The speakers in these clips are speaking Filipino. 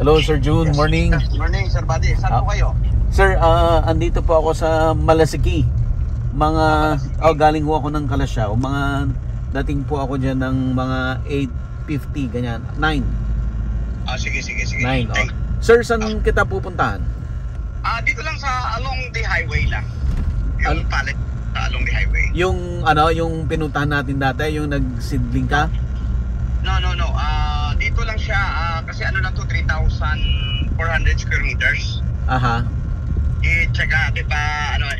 Hello, Sir June. Yes. Morning. Morning, Sir Buddy. Saan po kayo? Sir, andito po ako sa Malasiki. Galing ho ako ng Kalasyaw. Dating po ako dyan ng mga 8:50, ganyan. 9. Sige. 9, Sir, saan kita pupuntahan? Dito lang sa along the highway lang. Yung palit sa along the highway. Yung pinuntahan natin dati, yung nagsidling ka? No. Dito lang siya kasi lang to 3,400 square meters. Aha. I-check natin pa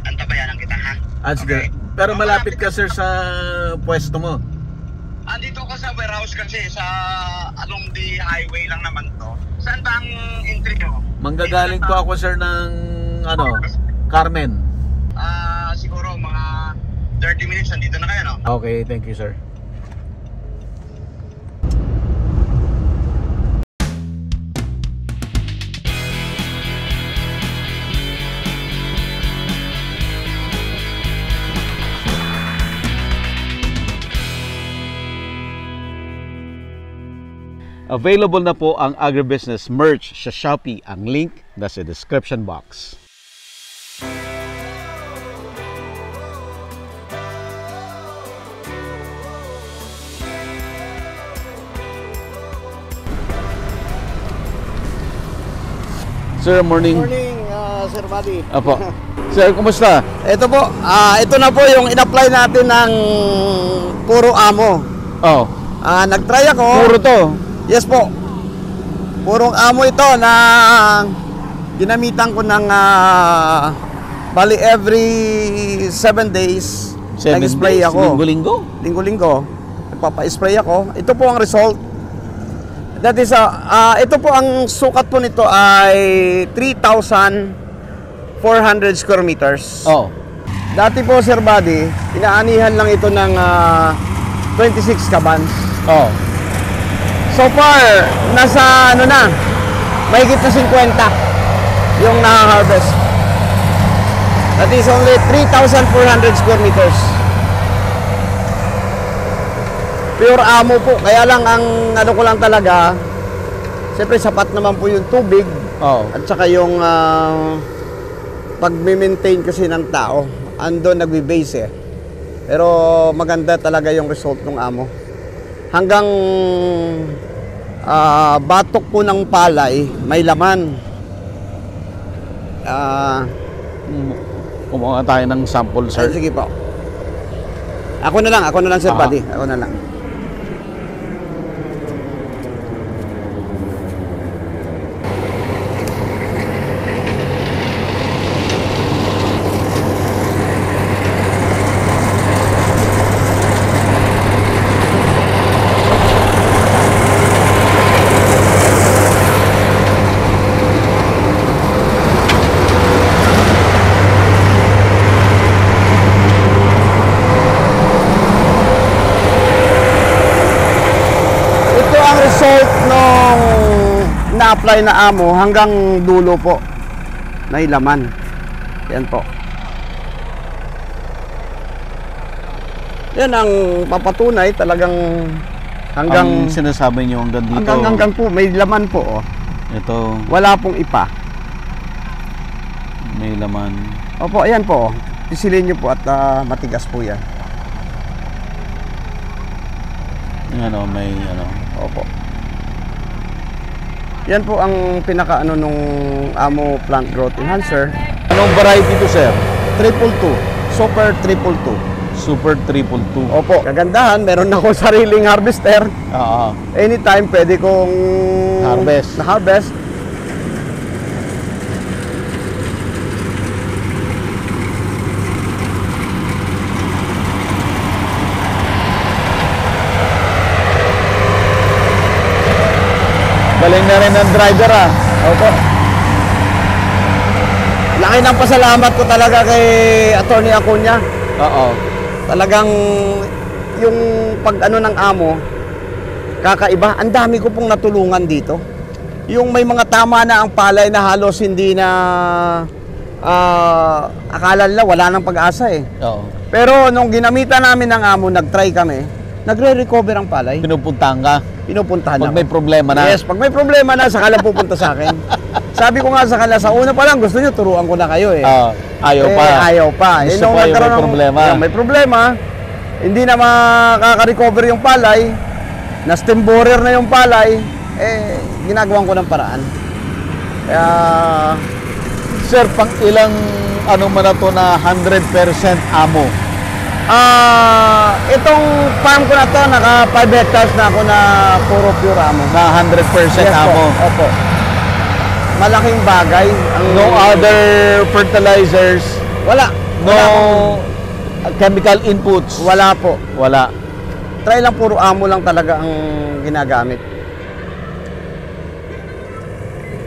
antabayanan kita ha. Okay. Pero malapit ka, sir, sa pwesto mo. Dito ako sa warehouse kasi sa along the highway lang naman to. Saan ba ang entry nyo? Manggagaling po ako, sir, ng Carmen. Siguro mga 30 minutes nandito na kayo, no? Okay, thank you, sir. Available na po ang agribusiness merch sa Shopee. Ang link nasa description box. Sir, morning. Morning, Sir Buddy. Apo. Sir, kumusta? Ito po, ito na po yung in-apply natin ng puro amo. Oh. Nag-try ako. Puro to. Yes po. Purong amo ito na ginamitan ko ng bali every 7 days. 7 nag-spray days? ako. Linggo-linggo? Linggo-linggo. Nagpapa-spray ako. Ito po ang result. That is, ito po ang sukat po nito ay 3,400 square meters. Oh. Dati po, Sir Buddy, inaanihan lang ito ng 26 kabans. Oh. So far, nasa mahigit na 50 yung na-harvest. That is only 3,400 square meters. Pure amo po. Kaya lang ang ko lang talaga, siyempre sapat naman po yung tubig. Oh. At saka yung pag-maintain kasi ng tao. Ando nagbe-base eh. Pero maganda talaga yung result ng amo. Hanggang batok po ng palay, may laman. Kumuha tayo ng sample, sir. Sige po. Ako na lang, Sir Buddy. Ako na lang. Na-apply na amo hanggang dulo po. May laman. Yan po. Yan ang papatunay talagang hanggang ang sinasabi niyo hanggang dito. Hanggang po may laman po, oh. Ito. Wala pong ipa. May laman. Opo, ayan po. Pisilin niyo po at matigas po yan. May Opo. Yan po ang pinaka nung Amo Plant Growth Enhancer. Anong variety to, sir? 222. Super 222. Super 222. Opo. Kagandahan, meron ako sariling harvester. Oo. Anytime pwede kong na-harvest. Galing na rin ng driver, Opo. Laki ng pasalamat ko talaga kay Attorney Acuña. Oo. Talagang yung ng amo, kakaiba. Ang dami ko pong natulungan dito. Yung may mga tama na ang palay na halos hindi na akala nila wala nang pag-asa eh. Oo. Pero nung ginamitan namin ng amo, nag-try kami, nagre-recover ang palay. Pinupuntahan ka? pinupuntahan Pag ako. may problema na. Yes, pag may problema na, saka lang pupunta sa akin. Sabi ko nga sa kanila, sa una pa lang, gusto nyo, turuan ko na kayo eh. Ayaw pa. Ayaw pa. Gusto Nung pa yung nagkaroon may ng- problema. Yeah, may problema, hindi na makaka-recover yung palay, na stem borer na yung palay, ginagawan ko ng paraan. Kaya, Sir, pang ilang ano man na to na 100% amo? itong farm ko na to, naka 5 hectares na ako na puro pure amo. Na 100% Yes po, amo? opo. Malaking bagay. No other fertilizers? Wala. No Wala, chemical inputs? wala po. Wala. Try lang, puro amo lang talaga ang ginagamit.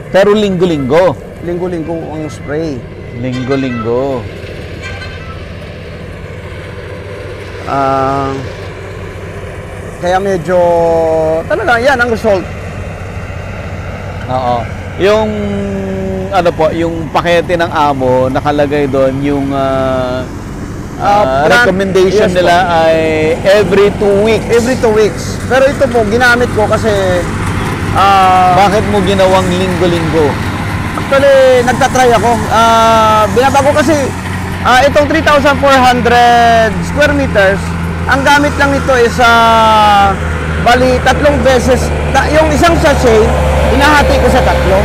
Pero linggo-linggo? Linggo-linggo ang spray. Linggo-linggo. Kaya medyo talaga yan ang result. Oo. Yung ano po, yung pakete ng amo, nakalagay doon yung Brand- recommendation yes po. nila ay every 2 weeks. Every 2 weeks. Pero ito po, ginamit ko kasi Bakit mo ginawang linggo-linggo? actually, nagtatry ako. Binabago kasi itong 3,400 square meters, ang gamit lang nito is bali 3 beses. Yung isang sachet, hinahati ko sa 3.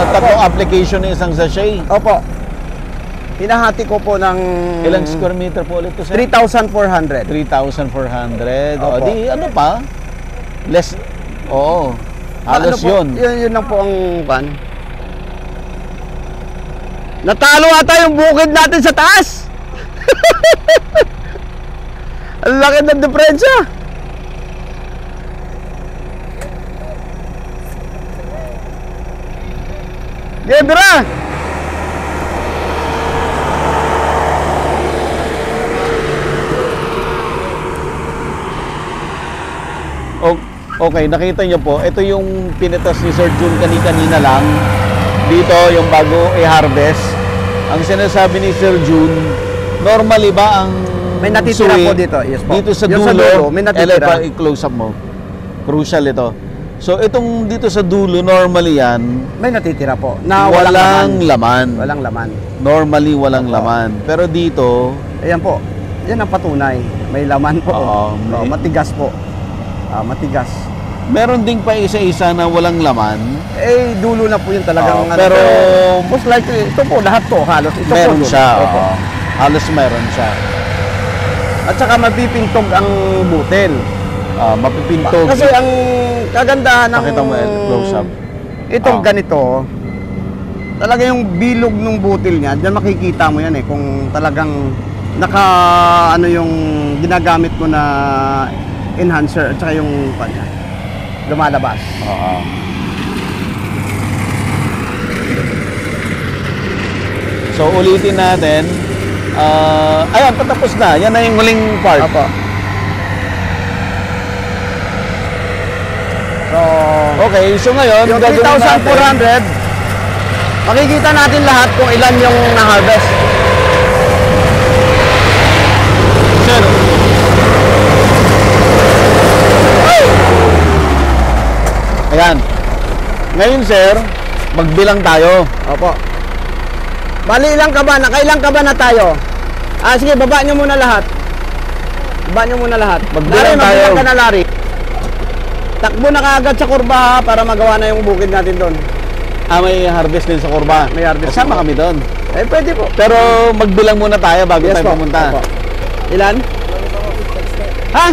Tatlong application ng isang sachet. Opo. Hinahati ko po ng Ilang square meter po ulit to, sir? 3,400. 3,400. O, Opo. di ano pa? Less. Oo. Halos po, yun. Yun lang po ang pan. Natalo ata yung bukid natin sa taas. Ang laki ng diferensya. Gebra! Okay, nakita nyo po, ito yung pinitas ni Sir Jun kanina lang. Dito, yung bago i-harvest. Ang sinasabi ni Sir Jun, normally ba ang May natitira suwi po dito, yes po. dito sa Yung sa dulo, dulo, may natitira. pa i-close up mo. Crucial ito. So, itong dito sa dulo, normally yan, May natitira po. Na walang laman. Walang laman. Normally, walang Opo. laman. Pero dito, Ayan po. Yan ang patunay. May laman po. Oo, may- Matigas po. Matigas. meron ding pa isa-isa na walang laman. Dulo na po yun talagang. Oo, pero most likely, ito po, lahat po, halos. Ito meron po, siya. Opo. Oo. Halos meron siya. At saka mapipintog ang butil. Mapipintog. Kasi ang kagandahan ng... Pakita mo, close up. Itong Ah. ganito, talaga yung bilog ng butil niya, diyan makikita mo yan eh, kung talagang ano yung ginagamit mo na enhancer at saka yung kanya lumalabas. Oo. So, ulitin natin. Ayan, patapos na. Yan na yung huling part. Apo. So, Okay, so ngayon, yung gagawin natin- 3,400, makikita natin lahat kung ilan yung na-harvest. Sir. Ayan. Ngayon, sir, magbilang tayo. Opo. Bali, ilang ka ba? Nakailang ka ba na tayo? Sige, baba nyo muna lahat. Baba nyo muna lahat. Magbilang Larry, magbilang tayo. ka na, Larry. Takbo na kaagad sa kurba ha, para magawa na yung bukid natin doon. May harvest din sa kurba. May harvest Kasama din. kami doon. Pwede po. Pero magbilang muna tayo bago Yes tayo po. pumunta. Opo. Ilan? Ha?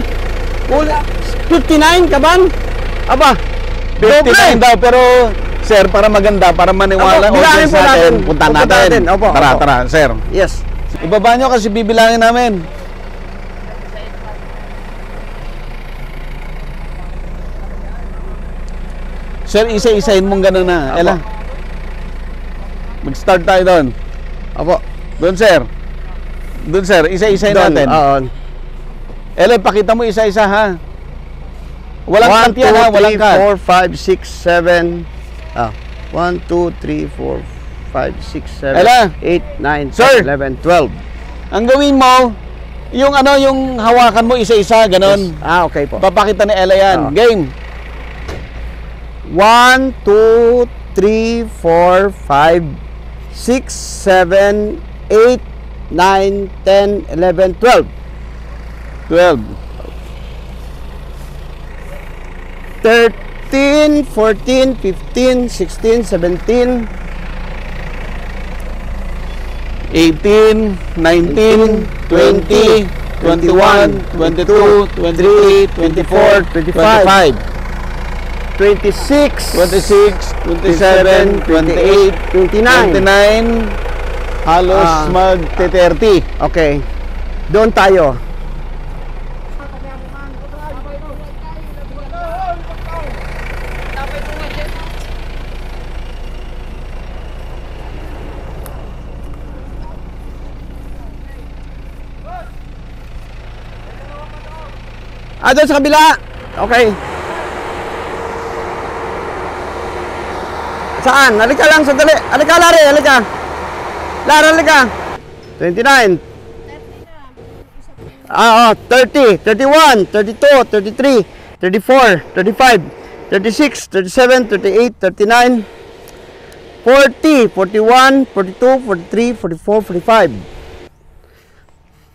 59 ka ba? Aba, 59 daw, pero sir, para maganda, para maniwala Opo, bilangin audience po natin, natin. punta Punta natin. natin. Opo, Tara, opo. tara, sir. yes. Ibaba nyo kasi bibilangin namin. Sir, isa-isahin mong gano'n na. Opo. Ela. Mag-start tayo doon. Opo. Doon, sir. Doon, sir. Isa-isahin Doon, natin. oo. Ela, pakita mo isa-isa, ha? Walang 1, cut yan, ha? 2, Walang 3, cut. 4, 5, 6, 7. 1, 2, 3, 4, 5, 6, 7, Ela. 8, 9, Sir. 10, 11, 12. Ang gawin mo, Yung ano, yung hawakan mo isa-isa, ganon. Ah, okay po. Papakita ni Ella yan. Oo. Game. 1, 2, 3, 4, 5, 6, 7, 8, 9, 10, 11, 12. 12. 13, 14, 15, 16, 17, 18, 19, 20, 21, 22, 23, 24, 25, 26, 26, 27, 28, 29. 29, halos mag-30. Okay. Doon tayo. Doon sa kabila. Okay. Saan? Halika lang sandali. Halika, Larry. Halika. Lara, halika. 29. 30, 31, 32, 33, 34, 35, 36, 37, 38, 39, 40, 41, 42, 43, 44, 45,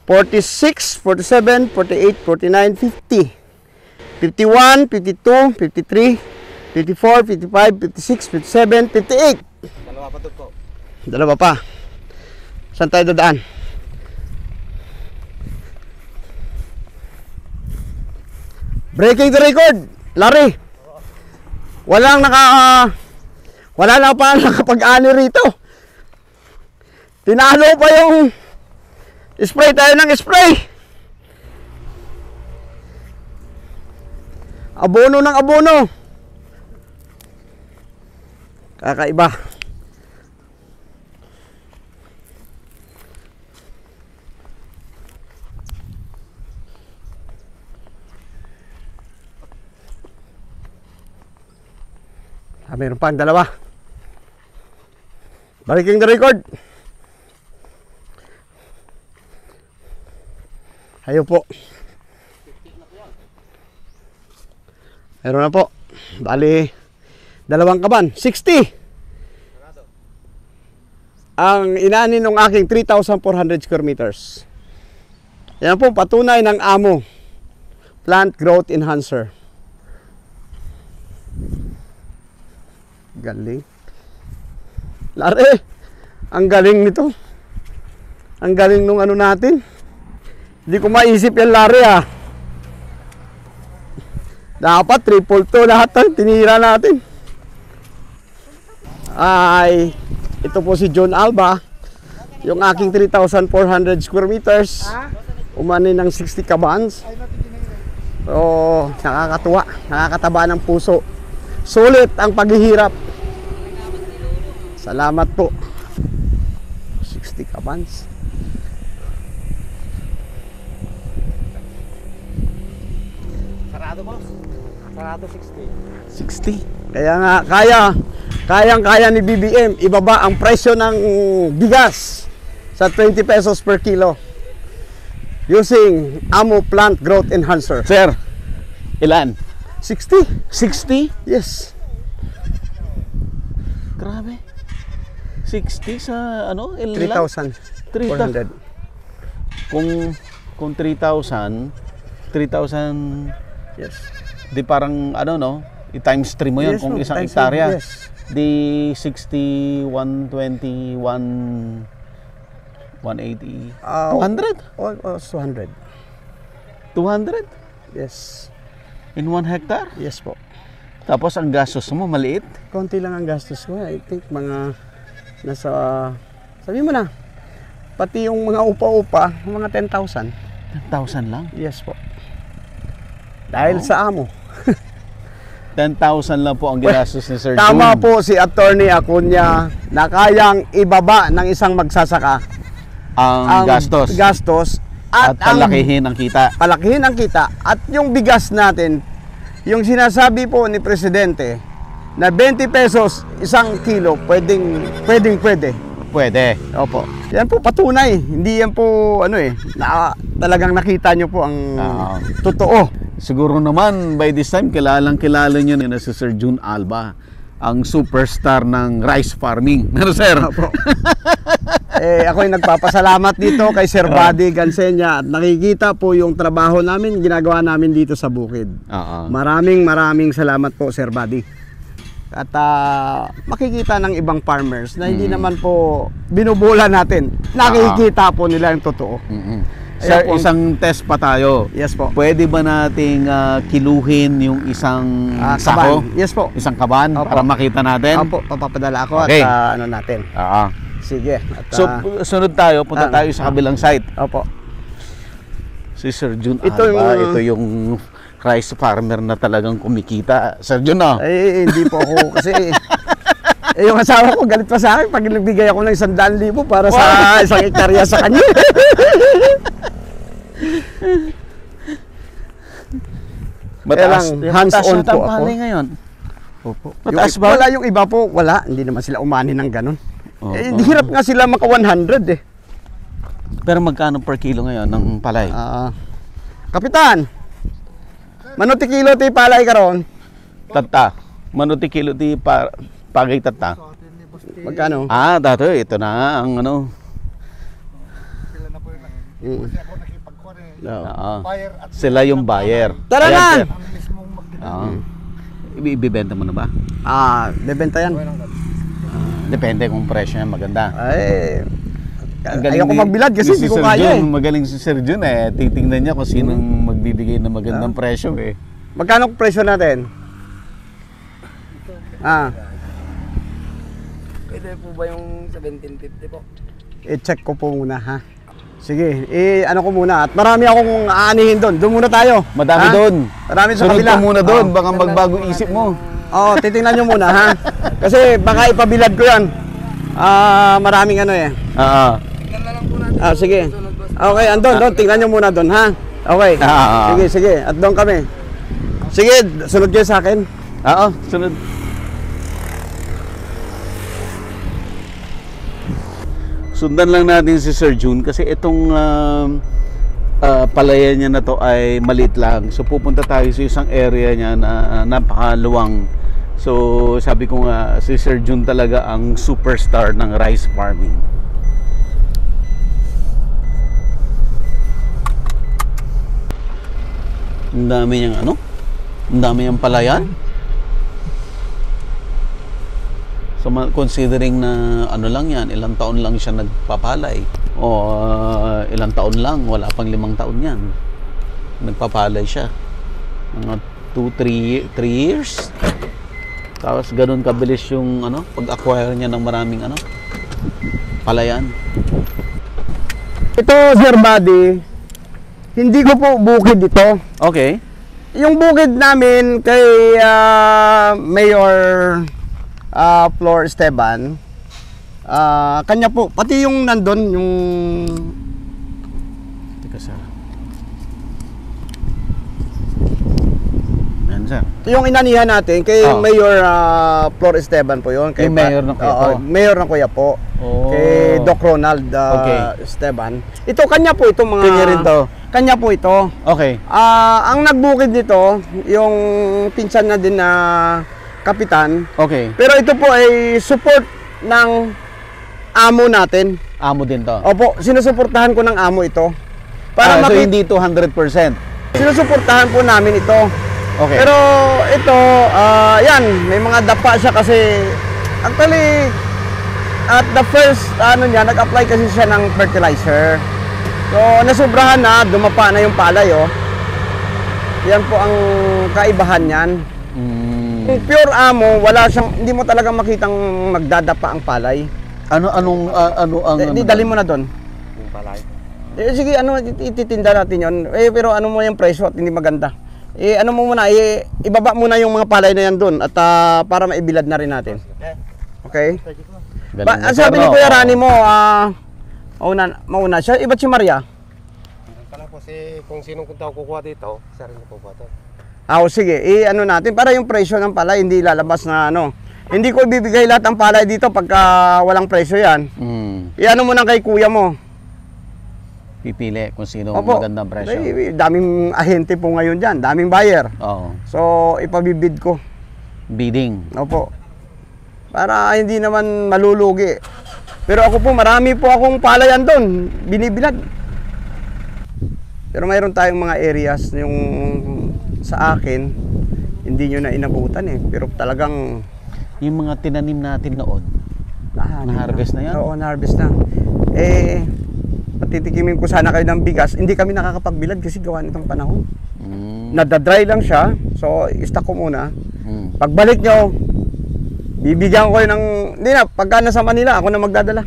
46, 47, 48, 49, 50, 51, 52, 53, 54, 55, 56, 57, 58. Dalawa pa to po. Dalawa pa. Saan tayo dadaan? Breaking the record, Larry. Wala na pa nakapag-ani rito. Tinalo pa yung spray tayo ng spray. Abono ng abono. Kakaiba. Meron pa ang dalawa. Breaking the record. Ayo po. Meron na po. Bali, dalawang kaban. 60. Ang inani ng aking 3,400 square meters. Yan po, patunay ng amo. Plant Growth Enhancer. Galing. Lare, ang galing nito. Ang galing nung ano natin. Hindi ko maisip yan, Lare, ah. Dapat triple to lahat ng tinira natin. Ay, ito po si John Alba. Yung aking 3,400 square meters. Umani ng 60 kabans. So, nakakatuwa. Nakakataba ng puso. Sulit ang paghihirap. Salamat po. 60 kabans. Sarado boss. Sarado 60. 60. Kaya nga, kayang-kaya ni BBM ibaba ang presyo ng bigas sa 20 pesos per kilo using Amo Plant Growth Enhancer. Sir, ilan? 60? 60? Yes. Grabe. 60 sa ano? 3,400. Kung 3,000 Yes. di parang ano no? I-times 3 mo yun Yes, kung no, isang times hektarya. three, yes. Di 60, 120, 180, 200? Almost 200. 200? Yes. In 1 hectare? Yes po. Tapos ang gastos mo maliit? Konti lang ang gastos ko. I think mga nasa, sabi mo na, pati yung mga upa-upa, mga 10,000. 10,000 lang? Yes po. Dahil sa amo. 10,000 lang po ang ginastos ni Sir Tama June. po si Attorney Acuña na kayang ibaba ng isang magsasaka Ang gastos at palakihin ang kita. palakihin ang kita at yung bigas natin, yung sinasabi po ni Presidente na 20 pesos isang kilo, pwede. Pwede. Opo. Yan po patunay. Hindi yan po talagang nakita nyo po ang totoo. Siguro naman by this time kilalang kilala nyo na si Sir June Alba, ang superstar ng rice farming. Ano, sir? Opo. Ako'y nagpapasalamat dito kay Sir Buddy Gansenya at nakikita po yung trabaho namin, ginagawa namin dito sa bukid. Maraming salamat po, Sir Buddy. At makikita ng ibang farmers na hindi naman po binubula natin. Nakikita po nila yung totoo. Sir, isang test pa tayo. Yes po. Pwede ba nating kiluhin yung isang sako? Kaban. Yes po. Isang kaban. Opo. Para makita natin? Opo, papapadala ako okay. At ano natin. Sige. At, so, sunod tayo. Punta tayo sa kabilang site. Opo. Si Sir June Alba. Ito yung rice farmer na talagang kumikita. Sir June, no? Hindi po ako kasi... yung asawa ko galit pa sa akin pag nagbigay ako ng 100,000 para sa isang hektarya sa kanya. Mataas, hands-on po ako. Ngayon. Opo. Mataas ba? Wala yung iba po, wala. Hindi naman sila umani ng ganun. Hirap nga sila maka 100 eh. Pero magkano per kilo ngayon ng palay? Kapitan, manuti kilo ti palay karon? Tata. Manuti kilo ti pagay tata. Magkano? Dato, ito na ang ano. Sila na po yung kasi ako nakipagkuhan buyer at sila yung buyer. Tara na! ang mismong Ibibenta mo na ba? Bebenta yan. Depende kung presyo niya maganda. Ayoko magbilad kasi hindi ko kaya eh. Magaling si Sir June eh. Titingnan niya kung sinong magbibigay ng magandang presyo eh. Magkano presyo natin? Pwede po ba yung 1750 po? I-check ko po muna ha. Sige, ano ko muna at marami akong aanihin doon. Doon muna tayo. Madami doon. Marami sa sunod kabila. Sunod muna doon, baka magbago isip mo. Titingnan nyo muna ha. Kasi baka ipabilad ko yan. Maraming ano eh. Tingnan na lang po natin. Sige. Okay, andon, tingnan nyo muna doon ha. Okay. Sige. At doon kami. Sige, sunod kayo sa akin. Sunod. Sundan lang natin si Sir June kasi itong palayan niya na to ay maliit lang. So pupunta tayo sa isang area niya na napakaluwang. So sabi ko nga si Sir June talaga ang superstar ng rice farming. Ang dami niyang ano? Ang dami niyang palayan. So considering na ano lang yan, ilang taon lang siya nagpapalay. Ilang taon lang, wala pang 5 taon yan. Nagpapalay siya. Mga 2-3 years. Tapos ganun kabilis yung ano, pag-acquire niya ng maraming ano, palayan. Ito, Sir Buddy, hindi ko po bukid ito. Okay. Yung bukid namin kay Mayor Flor Esteban, kanya po, pati yung nandun, yung... Teka, sir. Ayan, sir. Ito yung inanihan natin kay Mayor Flor Esteban po yun. Kay yung Mayor ng Kuyapo? Mayor ng Kuyapo. Kay Doc Ronald Esteban. Ito, kanya po ito mga... Kanya rin to? Kanya po ito. Okay. Ang nagbukid nito, yung pinsan na din na kapitan. Okay. Pero ito po ay support ng amo natin. Amo din to? Opo, sinusuportahan ko ng amo ito. Para so hindi to 100%? Sinusuportahan po namin ito. Okay. Pero ito, yan, may mga dapa siya kasi actually at the first nag-apply kasi siya ng fertilizer. So nasubrahan na, dumapa na yung palay Yan po ang kaibahan niyan. Kung pure amo, wala siyang, hindi mo talaga makitang magdadapa ang palay. Ano ang Dali mo na doon. yung palay. Sige, ititinda natin 'yon. Pero ano mo yung presyo at hindi maganda. Ano mo muna, ibaba muna yung mga palay na yan doon at para maibilad na rin natin. Okay? Sabi ni Kuya Rani mo, mauna siya. Iba't si Maria? Pala po kung sinong kunta kukuha dito, siya rin kukuha to. Sige, ano natin para yung presyo ng palay hindi lalabas na ano. Hindi ko ibibigay lahat ng palay dito pagka walang presyo yan. Iano mo nang kay kuya mo. Pipili kung sino Opo. magandang presyo. Daming ahente po ngayon dyan, daming buyer. Oo. So, ipabibid ko. Bidding. Opo. Para hindi naman malulugi. Pero ako po, marami po akong palayan doon. Binibilad. Pero mayroon tayong mga areas yung sa akin, hindi nyo na inabutan eh. Pero talagang... Yung mga tinanim natin noon, na-harvest na yan? Oo, na-harvest na. Eh, patitikimin ko sana kayo ng bigas. Hindi kami nakakapagbilad kasi gawa nitong panahon. Nadadry lang siya. So, stock ko muna. Pagbalik nyo, bibigyan ko ng... Hindi na, pagka nasa Manila, ako na magdadala.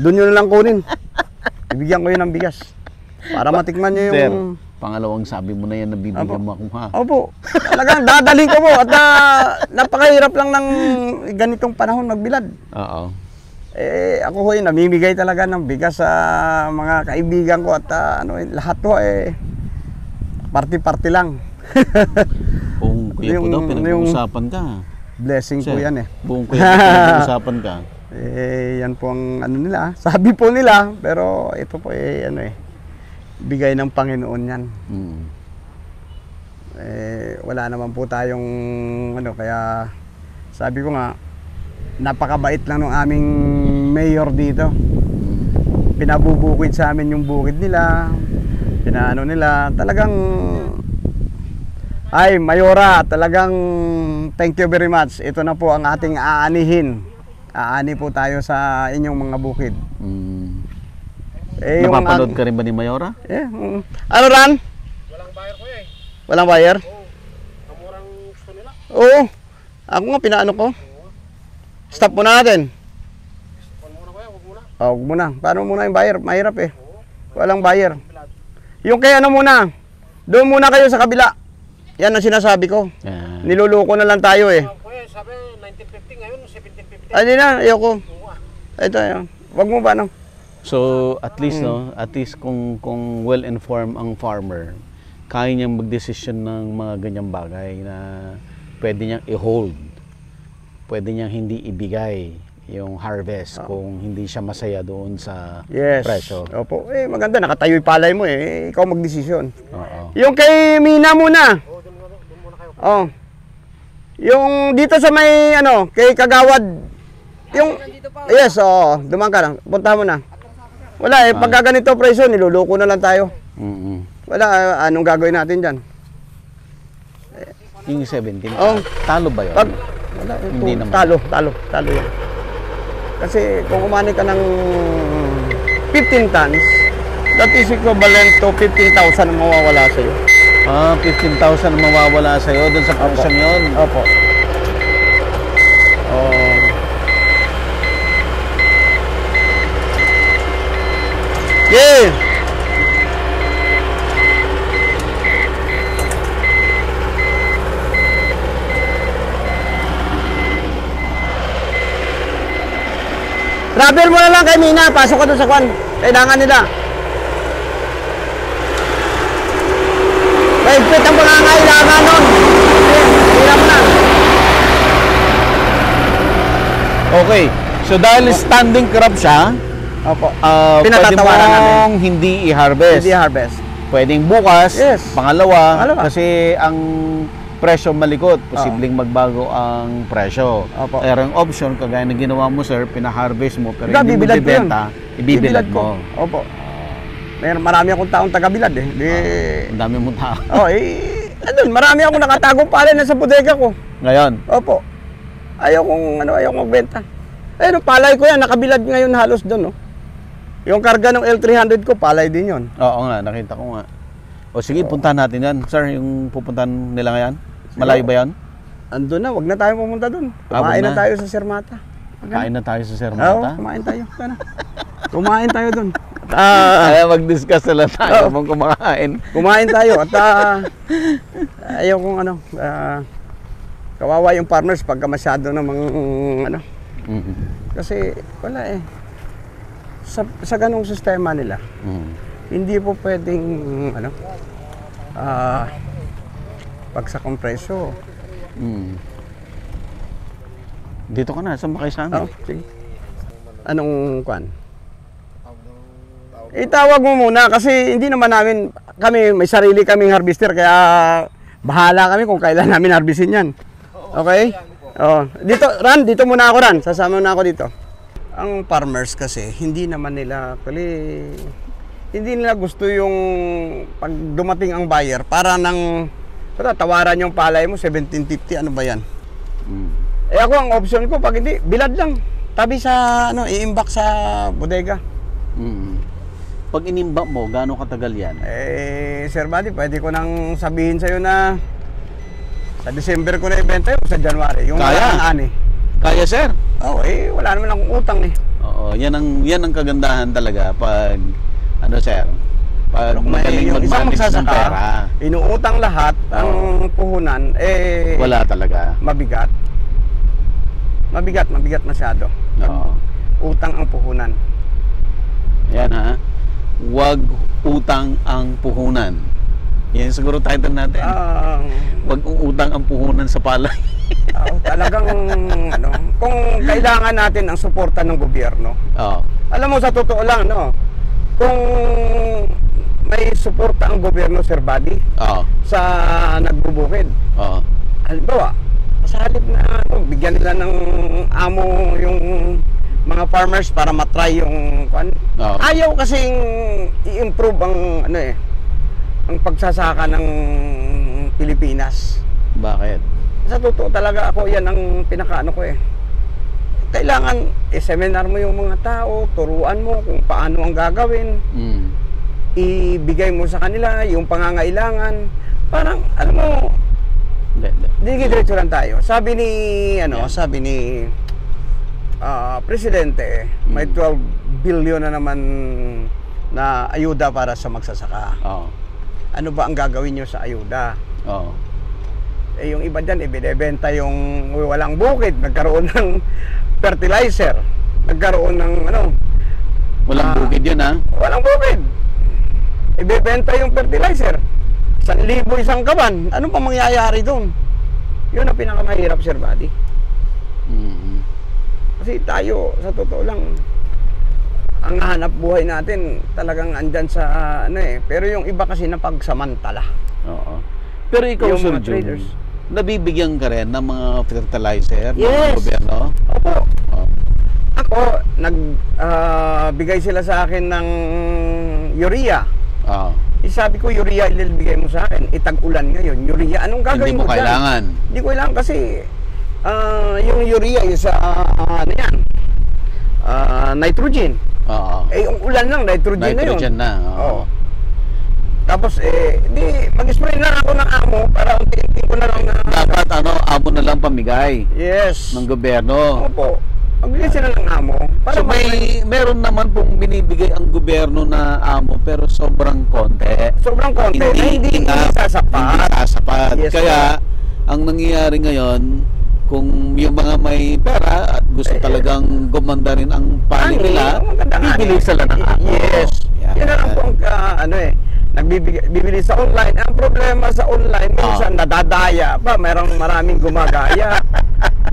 Doon nyo na lang kunin. Bibigyan ko yun ng bigas. Para matikman nyo yung... Sir, pangalawang sabi mo na yan na bibigyan mo ako ha. Opo. Talagang dadalhin ko po. At napakahirap lang ng ganitong panahon magbilad. Oo. Eh, ako ho namimigay talaga ng bigas sa mga kaibigan ko at lahat ho party-party lang. Buong kuya po daw, pinag-uusapan ka. Blessing Sir, po yan eh. Buong kuya po, pinag-uusapan ka. Yan po ang nila. Sabi po nila, pero ito po bigay ng Panginoon yan. Wala naman po tayong kaya sabi ko nga, napakabait lang ng aming mayor dito. Pinabubukid sa amin yung bukid nila, pinaano nila, talagang ay Mayora, talagang thank you very much. Ito na po ang ating aanihin. Aani po tayo sa inyong mga bukid. Napapanood ka rin ba ni Mayora? Ano Ran? Walang buyer ko eh. Walang buyer? Oo. Kamurang gusto nila. Oo. Ako nga pinaano ko. Stop muna natin. Huwag muna kuya, huwag muna. Huwag muna. Paano muna yung buyer? Mahirap eh. Walang buyer. Yung kaya muna. Doon muna kayo sa kabila. Yan ang sinasabi ko. Niluluko na lang tayo eh. Kuya, sabi 1950 ngayon, 1750. Hindi na, ayoko. Ito, wag mo ba So, at least at least kung well-informed ang farmer, kaya niyang magdesisyon ng mga ganyang bagay na pwede niyang i-hold. Pwede niyang hindi ibigay yung harvest kung hindi siya masaya doon sa presyo. Opo. Maganda, nakatayo yung palay mo eh. Ikaw magdesisyon. Oo. Yung kay Mina muna. Doon muna kayo. Oh. Yung dito sa may kay Kagawad. Yung yes, dumaan ka lang. Punta mo na. Wala pagka ganito presyo, niluluko na lang tayo. Wala, anong gagawin natin diyan? Yung 17, Oh. talo ba yun? Wala, Hindi naman. Talo yan. Kasi kung umani ka ng 15 tons, that is equivalent to 15,000 ang mawawala sa'yo. 15,000 ang mawawala sa'yo doon sa presyon yun? Opo. Yeah! Travel mo na lang kay Mina, pasok ka doon sa kwan. Kailangan nila. Mahigpit ang pangangailangan nun. Hila mo na. Okay. So dahil standing crop siya, Opo. pwede Pinatatawaran mong hindi i-harvest. Hindi harvest. Pwedeng bukas, Yes. pangalawa, Pangalawa. kasi ang presyo malikot, posibleng magbago ang presyo. Opo. Pero ang option, kagaya na ginawa mo sir, pina-harvest mo, pero Diba, hindi mo bibilad ko yun. bibenta, ibibilad mo. Opo. Marami akong taong taga-bilad eh. Ang dami mong tao. Andun, marami akong nakatagong palay na sa bodega ko. Ngayon, Opo. Ayaw kong magbenta. Palay ko yan, nakabilad ngayon halos doon, no? Yung karga ng L300 ko, palay din yon. oo nga, nakita ko nga. O sige, puntahan natin yan. Sir, yung pupuntahan nila ngayon? Malayo ba yan? Andun na, wag na tayo pumunta doon. Kumain na tayo sa Sermata. Kain na tayo sa Sir Oo, Mata? kumain tayo. Sana. Kumain tayo doon. Kaya mag-discuss sila tayo mong kumakain. Kumain tayo at ayaw kong kawawa yung farmers pagka masyado namang kasi wala eh. Sa ganong sistema nila, hindi po pwedeng pagsakong presyo. Dito ka na, saan ba kayo sa amin? Oo, sige. Anong kwan? Itawag mo muna kasi hindi naman namin, kami may sarili kaming harvester kaya bahala kami kung kailan namin harvestin yan. Okay? Oh, dito, Ran, dito muna ako, Ran. Sasama na ako dito. Ang farmers kasi, hindi naman nila, hindi nila gusto yung pag dumating ang buyer para nang tawaran yung palay mo, 1750, ano ba yan? Eh ako, ang option ko, pag hindi, bilad lang. Tabi sa, iimbak sa bodega. Pag inimbak mo, gaano katagal yan? Sir Buddy, pwede ko nang sabihin sa'yo na sa December ko na ibenta yun, sa January. Yung Kaya? Kaya, sir? Oo, wala naman akong utang eh. Oo, yan ang kagandahan talaga pag, sir, pag magaling yung ibang mag-manage ng pera. magsasaka, inuutang lahat ang puhunan, Wala talaga. mabigat. Mabigat masyado. Oo. Utang ang puhunan. Yan ha. Huwag utang ang puhunan. Yan siguro title natin. Huwag utang ang puhunan sa palay. Talagang kung kailangan natin ang suporta ng gobyerno. Oo. Alam mo, sa totoo lang, kung may suporta ang gobyerno, Sir Buddy, sa nagbubukid. Oo. Halimbawa, sa halip na bigyan nila ng amo yung mga farmers para matry yung ayaw kasing i-improve ang ang pagsasaka ng Pilipinas. Bakit? Sa totoo talaga ako, yan ang pinakaano ko eh. Kailangan i-seminar mo yung mga tao, turuan mo kung paano ang gagawin. Ibigay mo sa kanila yung pangangailangan. Parang alam mo, diretso lang tayo. Sabi ni sabi ni Presidente, may 12 billion na naman na ayuda para sa magsasaka. Ano ba ang gagawin nyo sa ayuda? Yung iba dyan, ibinebenta yung walang bukid, nagkaroon ng fertilizer, nagkaroon ng walang bukid yun ha? Walang bukid. Ibebenta yung fertilizer. 1,000 isang kaban. Ano pa mangyayari doon? Yun ang pinakamahirap, Sir Buddy. Kasi tayo, sa totoo lang, ang hanap buhay natin talagang andyan sa pero yung iba kasi napagsamantala. Oo. Pero ikaw, yung Sir mga Jun, traders, nabibigyan ka rin ng mga fertilizer Yes. ng gobyerno? Opo. Ako, bigay sila sa akin ng urea. Sabi ko, urea ilibigay mo sa akin. Itag-ulan ngayon, urea. Anong gagawin Hindi mo dyan? kailangan. Hindi ko kailangan kasi yung urea is nitrogen. Yung ulan lang, nitrogen na yun. Nitrogen na. Oo. Tapos, mag-spray na ako ng amo para unti-unti ko na lang na... Dapat, amo na lang pamigay Yes. ng gobyerno. Opo. Magbigay sila ng amo. Para So, meron naman pong binibigay ang gobyerno na amo, pero sobrang konti. sobrang konti. Hindi sasapat. Hindi sasapat. Yes, Kaya, ang nangyayari ngayon, kung yung mga may pera at gusto talagang gumanda rin ang panig nila, bibili sila ng amo. Yes. Yan na lang po ang bibili sa online. Ang problema sa online, minsan nadadaya pa. Maraming gumagaya.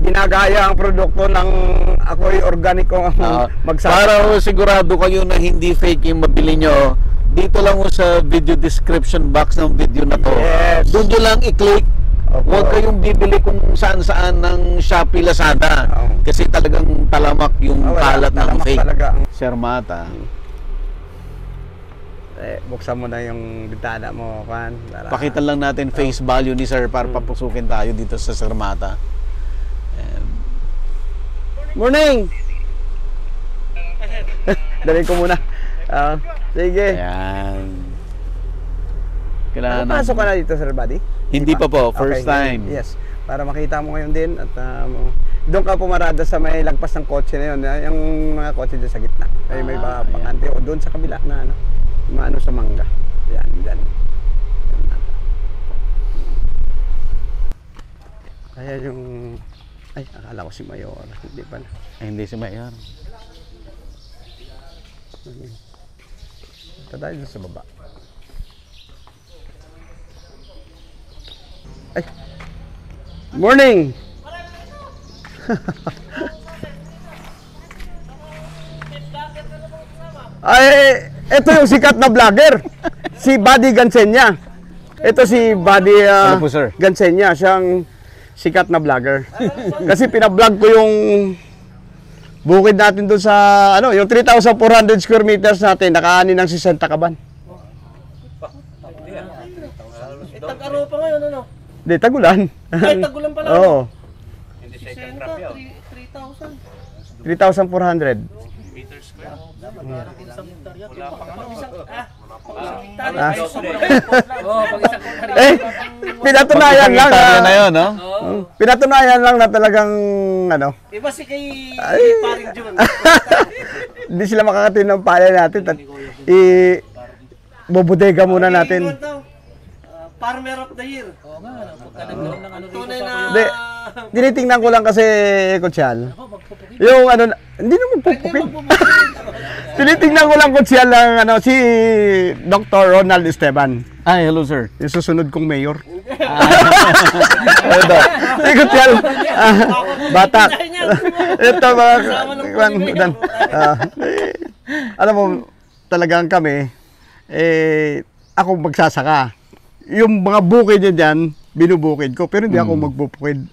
Ginagaya ang produkto ng ako'y organiko Para sigurado kayo na hindi fake yung mabili nyo, dito lang mo sa video description box ng video na to. Yes. Doon nyo lang i-click. Huwag kayong bibili kung saan-saan ng Shopee, Lazada. Kasi talagang talamak yung kalat ng fake. Talaga. Sir Mata. Buksan mo na yung bintana mo, Juan. Pakita lang natin face value ni Sir para papusukin tayo dito sa Sir Mata. Morning! Dali ko muna. Sige. Ayan. Kailangan Pasok ka na dito, Sir Buddy? Hindi pa po, first time. Yes. Para makita mo ngayon din at doon ka pumarada sa may lagpas ng kotse na yun. Yung mga kotse dyan sa gitna. Ay may bakante o doon sa kabila na maano sa mangga. Yan, yan. Kaya yung akala ko si Mayor. Hindi pala. Hindi si Mayor. Ito tayo dun sa baba. Morning! Ay, ito yung sikat na vlogger. Si Buddy Gansenya. Ito si Buddy Ano po, sir? Gansenya. Siyang sikat na vlogger. Kasi pinablog ko yung bukid natin doon sa, ano, yung 3,400 square meters natin. Nakaani ng 60 kaban. Tag-aro pa ngayon, ano? Di, tagulan. Ay, tagulan pala. Oo. 3,000. 3,400. Eh, pinatunayan lang. Hektarya na yun, no? Pinatunayan lang na talagang, ano, Iba si kay Paring Jun. hindi sila makakatin ng paya natin. Bubodega muna natin. Farmer of the Year. Oo nga, pagkanagkaroon ng ano tunay na... Hindi, tinitingnan ko lang kasi, Kutsal. Yung ano, hindi naman pupukid. Tinitingnan ko lang, Kutsal, lang, ano, si Dr. Ronald Esteban. Ay, hello, sir. Yung susunod kong mayor. Si Kutsal, batak. Ito mga, alam mo, talagang kami, ako magsasaka. Yung mga bukid niya dyan, binubukid ko. Pero hindi ako magbubukid.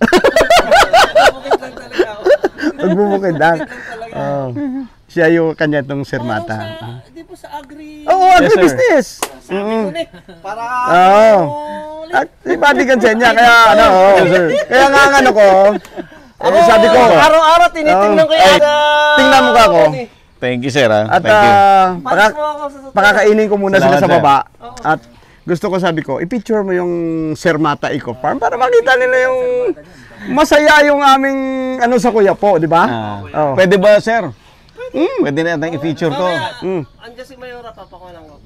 Magbubukid lang. Siya yung kanya itong sermata. Hindi po sa agri... Oo, agri-business. Para... Oo. Si Buddy Gansenya, kaya ano, kaya nga ang ano ko, sabi ko, Araw-araw tinitingnan ko yan. tingnan mo ka ako. Thank you, sir. At Thank you. pakakainin ko muna sila Salamat, sa baba. At gusto ko, sabi ko, i-picture mo yung Sermata Eco Farm para makita nila yung masaya yung aming ano sa Kuya po, di ba? Oh. Pwede ba, sir? Pwede na natin i-feature to. Andiyan si Mayora, papakuha lang ko.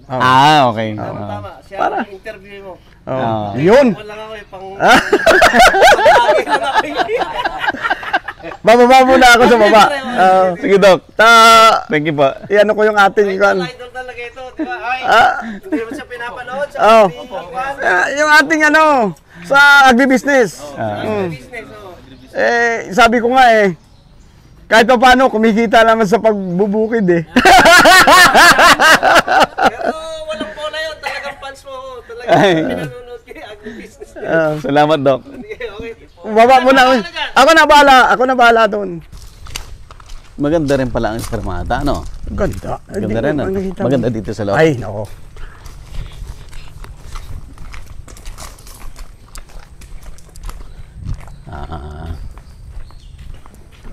Okay. Tama, siya ang interview mo. Yun. Wala nga ako pang... Bababa muna ako sa baba. Sige, Doc. Thank you po. Iyan ko yung ating kan. Idol talaga ito, di ba? Ay, hindi mo siya pinapanood sa Yung ating ano sa agribusiness. business. Sabi ko nga kahit pa paano kumikita naman sa pagbubukid Pero walang bola yun, talagang fans mo. Talagang pinanonood kayo, agri-business. Salamat, Doc. Okay. Baba muna. Ako na bahala doon. Maganda rin pala ang Sermata, ano? Ganda. Maganda rin, ano? Maganda dito sa loob. Ay, nako.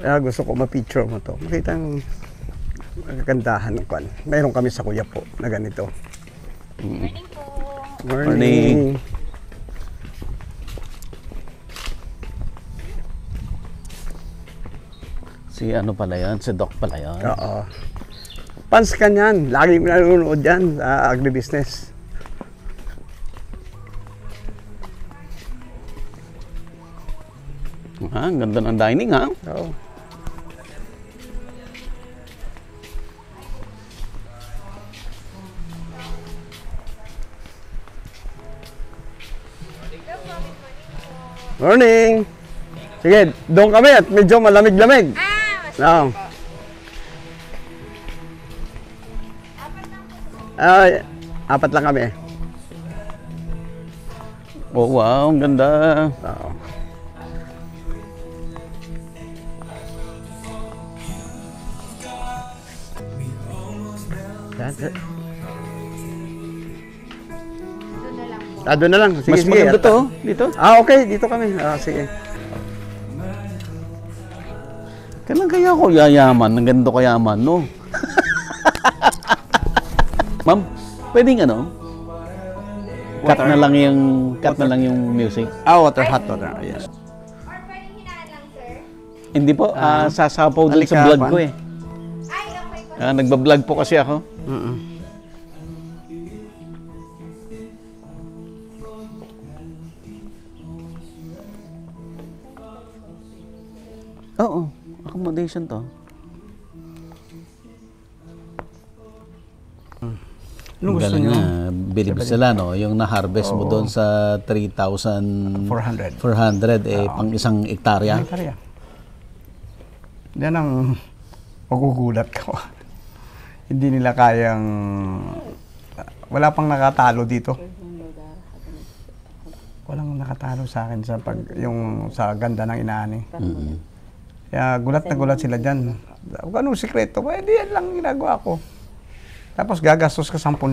Gusto ko ma-picture mo to. Makita ang kagandahan ng kwan. Mayroon kami sa Kuya po na ganito. Morning po. Morning. Si ano pala yan? Si Doc pala yan? Oo. Fans ka niyan. Lagi mo nanonood yan sa agribusiness. Ang ganda ng dining, ha? Oo. Morning! Sige, doon kami at medyo malamig-lamig. Oo. Apat lang kami. Oh, wow, ang ganda. Oo. Doon na lang. Sige, Mas sige. maganda to, dito. Okay. Dito kami. Sige. Kailan kaya ako yayaman? Ang ganito kayaman, no? Ma'am, pwedeng ano? Cut na lang yung music. Hot water. Yes. Or pwedeng hinaan lang, sir? Hindi po, sasapaw dun sa vlog ko Ay, okay po. Nagbablog po kasi ako. Oo, accommodation to. Anong gusto Galing nyo? na, bilib sila, no? Yung na-harvest mo doon sa 3,400 400. pang isang hektarya. Yan ang magugulat ko. Hindi nila kayang, wala pang nakatalo dito. Walang nakatalo sa akin sa sa ganda ng inaani. Kaya gulat na gulat sila dyan. Anong sikreto? Di yan lang ginagawa ko. Tapos gagastos ka 10,000.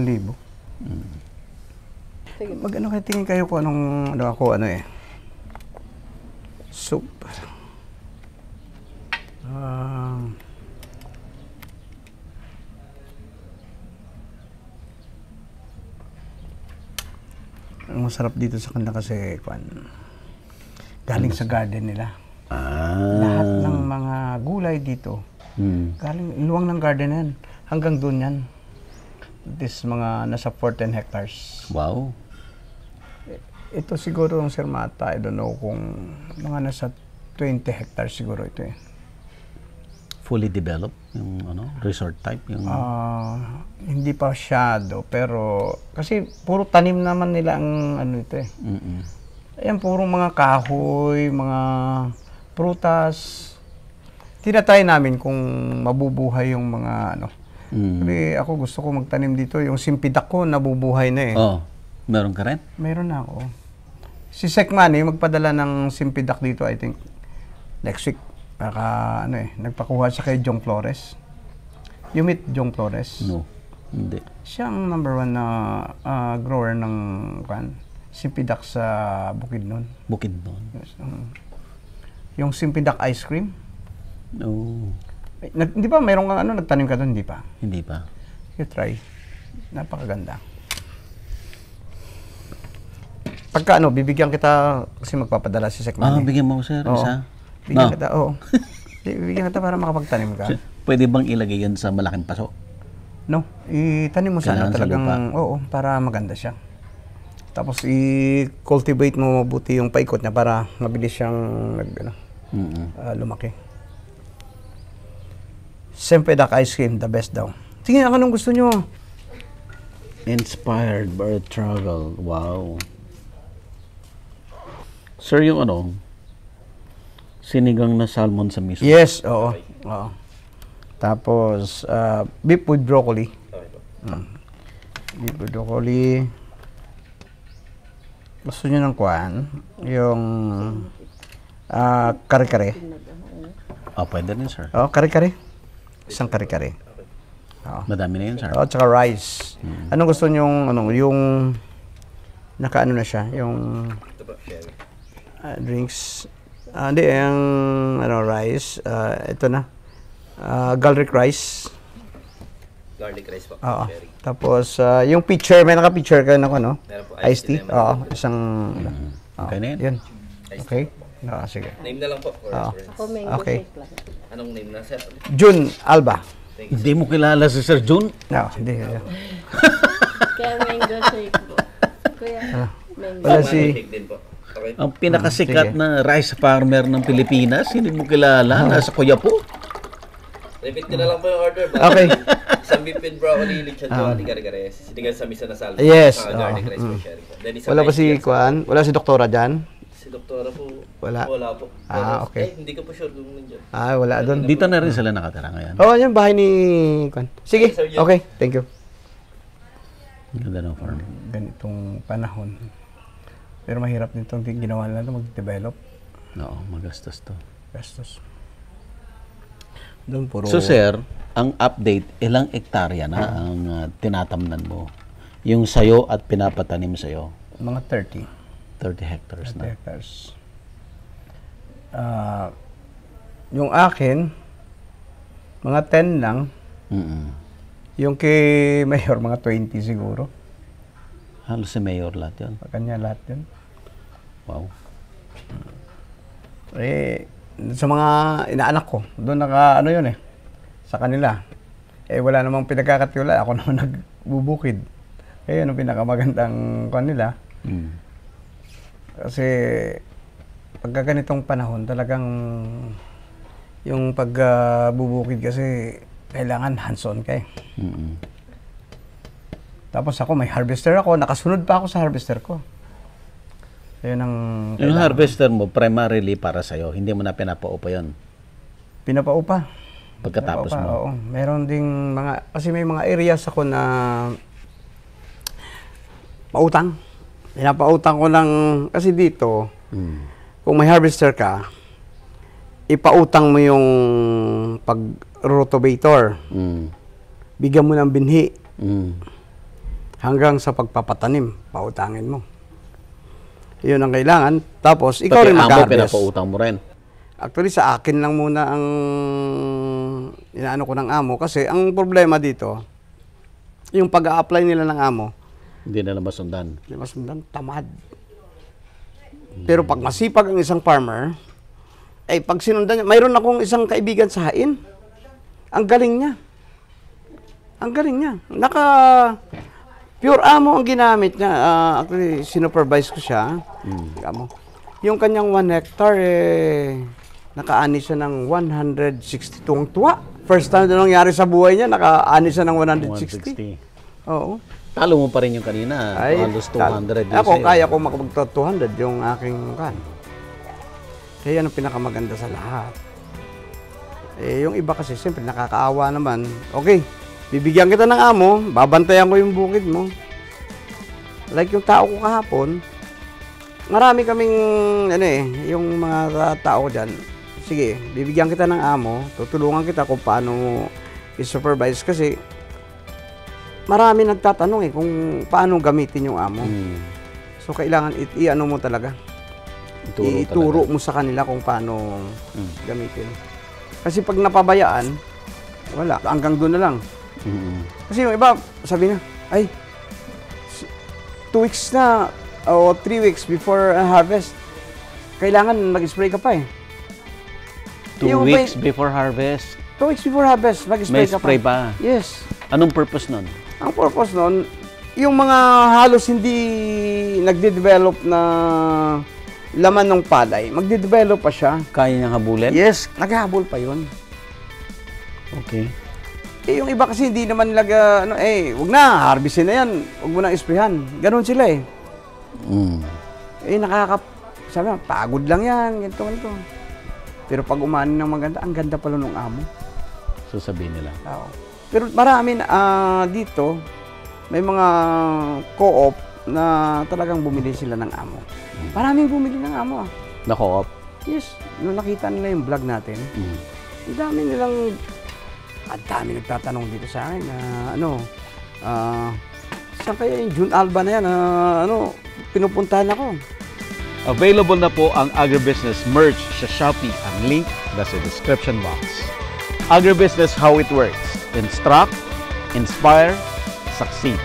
Mag-ano kayo, tingin kayo kung soup. Ang masarap dito sa kanila kasi galing sa garden nila. Lahat ng mga gulay dito, galing luwang ng garden yan. Hanggang doon yan. This mga nasa 14 hectares. Wow. Ito siguro ang Sir Mata, I don't know kung mga nasa 20 hectares siguro ito eh. Fully developed yung resort type yung hindi pa masyado pero kasi puro tanim naman nila ang ito eh. Ayan puro mga kahoy, mga prutas. Tinatry namin kung mabubuhay yung mga Kasi ako gusto ko magtanim dito, yung simpidak ko nabubuhay na eh. Meron ka rin? Meron na ako. Si Sekmani magpadala ng simpidak dito I think next week. Nagpakuha siya kay Jong Flores. You meet Jong Flores? No, hindi. Siya ang number 1 na grower ng simpidak sa Bukidnon. Bukidnon. Yes, yung simpidak ice cream. No. Di ba mayroong kang nagtanim ka doon, di pa? Hindi pa. You try. Napakaganda. Pagka bibigyan kita kasi magpapadala si Sekmani. Bigyan mo sir, isa? Bigyan kita, oo. Bibigyan kita para makapagtanim ka. Pwede bang ilagay yan sa malaking paso? No, itanim mo sana Kailangan talagang, sa lupa. oo, para maganda siya. Tapos i-cultivate mo mabuti yung paikot niya para mabilis siyang lumaki. Sempedak ice cream, the best daw. Sige, anong gusto nyo? Inspired by travel. Wow. Sir, yung sinigang na salmon sa miso. Yes, oo. Tapos, beef with broccoli. Beef with broccoli. Gusto nyo ng yung kare-kare. Pwede rin, sir. Kare-kare. Isang kare-kare. Madami na yun, sir. Tsaka rice. Anong gusto nyo yung nakaano na siya, yung drinks. Hindi, yung rice. Ito na. Garlic rice. Garlic rice po. Oo. Tapos, yung pitcher, may naka-pitcher ka na iced tea. Oo, isang... Okay na yun. Yun. Okay? Sige. Name na lang po. Okay. Anong name na, sir? June Alba. Hindi mo kilala si Sir June? No, hindi. Kaya mango shake po. Kuya, mango. Wala si... din po. Okay. Ang pinakasikat na rice farmer ng Pilipinas, hindi mo kilala, nasa Kuyapo. Repeat ko na lang po yung order. Okay. Isang beef with broccoli, lechon chawali, kare-kare. Sinigang sa misa na salad. Yes. Garlic rice po, sharing po. Then isang Wala ba ice si cream. Wala si Doktora dyan? Si Doktora po. Wala. Wala po. Okay. Hindi ko po sure kung nandiyan. Wala doon. Dito na rin sila nakatira ngayon. Yan, bahay ni Sige, okay. Thank you. Ganda ng farm. Ganitong panahon. Pero mahirap nitong ginawa nila mag-develop. Oo, magastos to. Gastos. Doon puro... So sir, ang update, ilang hektarya na ang tinatamnan mo? Yung sayo at pinapatanim sayo? Mga 30. 30 hectares 30 na. hectares. Yung akin, mga 10 lang. Yung kay Mayor, mga 20 siguro. Halos si Mayor lahat yun. Kanya lahat yun. Wow. Sa mga inaanak ko, doon yun sa kanila. Wala namang pinagkakatiwala. Ako naman nagbubukid. Yun ang pinakamagandang kanila. Kasi pagka ganitong panahon, talagang yung pagbubukid kasi kailangan hands-on ka . Tapos ako, may harvester ako. Nakasunod pa ako sa harvester ko. Yun ang... Yung harvester mo, primarily para sa'yo. Hindi mo na pinapaupa yun. Pinapaupa. Pagkatapos mo. Oo. Meron ding kasi may mga areas ako na pautang. Pinapautang ko lang, kasi dito, kung may harvester ka, ipautang mo yung pag-rotovator. Bigyan mo ng binhi. Hanggang sa pagpapatanim, pautangin mo. Yun ang kailangan. Tapos, ikaw rin mag-harvest. Pinapautang mo rin. Actually, sa akin lang muna ang inaano ko ng amo. Kasi ang problema dito, yung pag-a-apply nila ng amo, Hindi na masundan. Hindi masundan, tamad. Pero pag masipag ang isang farmer, pag sinundan niya, mayroon akong isang kaibigan sa Hain. Ang galing niya. Ang galing niya. Pure amo ang ginamit niya. Actually, sinupervise ko siya. Yung kanyang 1 hectare, nakaani siya ng 160 tuwa. First time na nangyari sa buhay niya, nakaani siya ng 160. Oo. Talo mo pa rin yung kanina. Halos 200. Ako, kaya ko makapag-200 yung aking kan. Kaya yan ang pinakamaganda sa lahat. Yung iba kasi, siyempre, nakakaawa naman. Okay, bibigyan kita ng amo, babantayan ko yung bukid mo. Like yung tao ko kahapon, marami kaming, yung mga tao dyan, sige, bibigyan kita ng amo, tutulungan kita kung paano i-supervise kasi marami nagtatanong kung paano gamitin yung amo. So, kailangan i-ano mo talaga. Ituro mo sa kanila kung paano gamitin. Kasi pag napabayaan, wala. Hanggang doon na lang. Kasi yung iba, sabi na, 2 weeks na o 3 weeks before harvest, kailangan mag-spray ka pa 2 weeks before harvest? 2 weeks before harvest, mag-spray ka pa. May spray pa? Yes. Anong purpose nun? Ang purpose nun, yung mga halos hindi nagde-develop na laman ng palay, magde-develop pa siya. Kaya niyang habulin? Yes, naghahabol pa yun. Okay. Yung iba kasi hindi naman nila, wag na, harvestin na yan, wag mo nang isprehan. Ganon sila sabi na, pagod lang yan, ganito. Pero pag umani ng maganda, ang ganda pala ng amo. So sabihin nila. Oo. Pero marami dito, may mga co-op na talagang bumili sila ng amo. Maraming bumili ng amo. Na co-op? Yes. Nung nakita nila yung vlog natin, ang dami nagtatanong dito sa akin na saan kaya yung June Alba na yan? Pinupuntahan ako. Available na po ang Agribusiness merch sa Shopee. Ang link nasa description box. Agribusiness, how it works. Instruct, inspire, succeed.